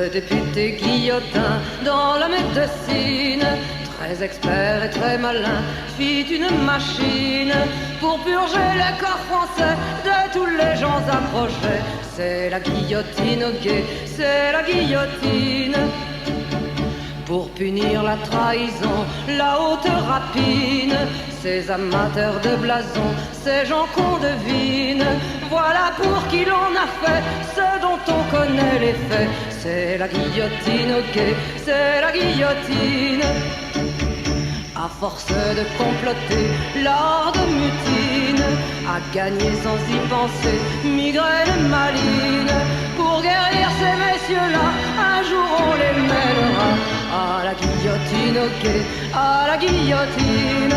Le député Guillotin dans la médecine, très expert et très malin, fit une machine pour purger les corps français de tous les gens approchés. C'est la guillotine au guet, c'est la guillotine. Pour punir la trahison, la haute rapine, ces amateurs de blason, ces gens qu'on devine, voilà pour qui l'on a fait ce dont on connaît les faits. C'est la guillotine au guet, c'est la guillotine. À force de comploter, l'art de mutine a gagné sans y penser, migraine maline. Pour guérir ces messieurs-là, un jour on les mènera à la guillotine au quai, à la guillotine.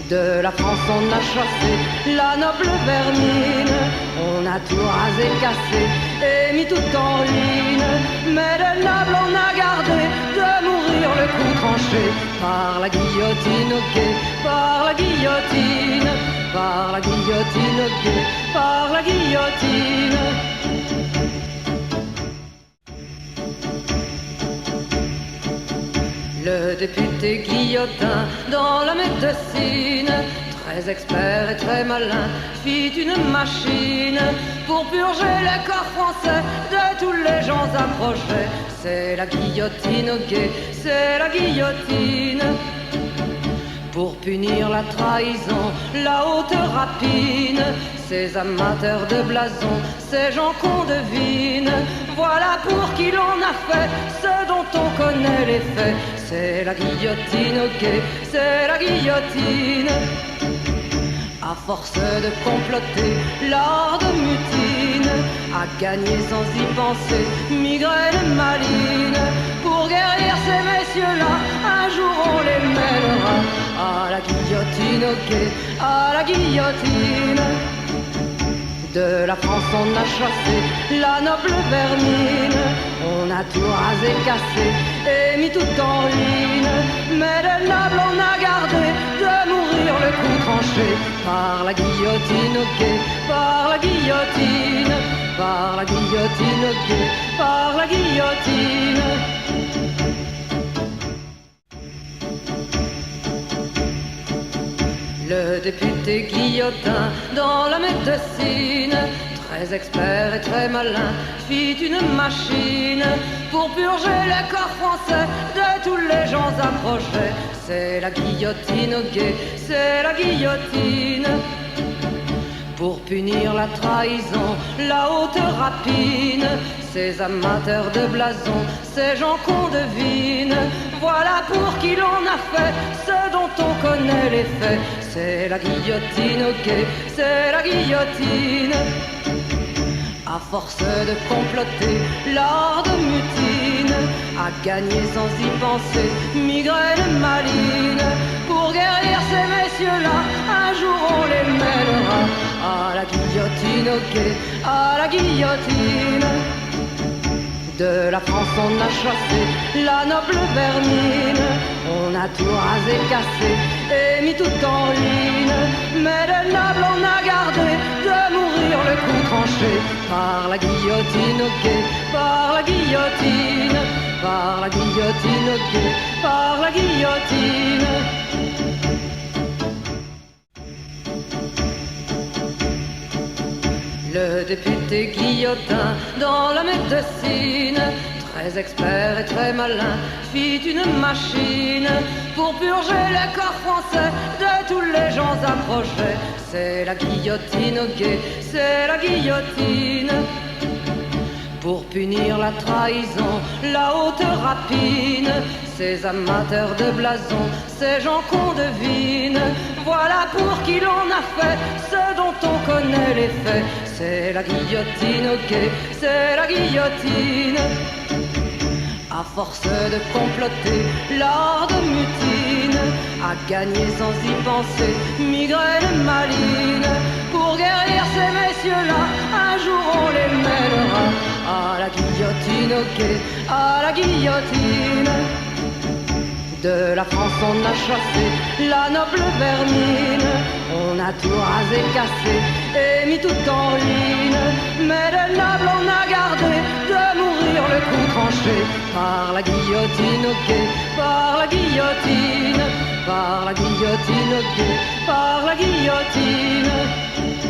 De la France on a chassé la noble vermine, on a tout rasé, cassé et mis tout en ligne. Mais le noble on a gardé de mourir le cou tranché par la guillotine au quai, par la guillotine, par la guillotine au quai, par la guillotine. Le député Guillotin dans la médecine, très expert et très malin, fit une machine pour purger les corps français de tous les gens approchés. C'est la guillotine au guet, c'est la guillotine. Pour punir la trahison, la haute rapine, ces amateurs de blason, ces gens qu'on devine, voilà pour qui l'on a fait ce dont on connaît les faits. C'est la guillotine au quai, c'est la guillotine. À force de comploter, l'art de mutine a gagné sans y penser, migraine maline. Pour guérir ces messieurs-là, un jour on les mènera à la guillotine au quai, à la guillotine. De la France on a chassé la noble vermine, on a tout rasé, cassé et mis tout en ligne. Mais le noble on a gardé de mourir le cou tranché par la guillotine au quai, par la guillotine, par la guillotine au quai, par la guillotine. Le député Guillotin dans la médecine, très expert et très malin, fit une machine pour purger les corps français de tous les gens approchés. C'est la guillotine au guet, c'est la guillotine. Pour punir la trahison, la haute rapine, ces amateurs de blason, ces gens qu'on devine, voilà pour qui l'on a fait ce dont on connaît les faits. C'est la guillotine au quai, c'est la guillotine. À force de comploter, l'art de mutine a gagné sans y penser, migraine maline. Pour guérir ces messieurs-là, un jour on les mènera à la guillotine au quai, à la guillotine. De la France on a chassé la noble vermine, on a tout rasé, cassé et mis tout en ligne. Mais le noble on a gardé de mourir le cou tranché par la guillotine au quai, par la guillotine, par la guillotine au quai, par la guillotine. Le député Guillotin dans la médecine, très expert et très malin, fit une machine pour purger les corps français de tous les gens approchés. C'est la guillotine au guet, c'est la guillotine. Pour punir la trahison, la haute rapine, ces amateurs de blason, ces gens qu'on devine, voilà pour qui l'on a fait ce dont on connaît les faits. C'est la guillotine au quai, c'est la guillotine. À force de comploter, l'art de mutine a gagné sans y penser, migraine maline. Pour guérir ces messieurs-là, un jour on les mènera à la guillotine au quai, à la guillotine. De la France on a chassé la noble vermine, on a tout rasé, cassé et mis tout en ligne. Mais le noble on a gardé de mourir le tranché par la guillotine au guet, par la guillotine, par la guillotine au guet, par la guillotine.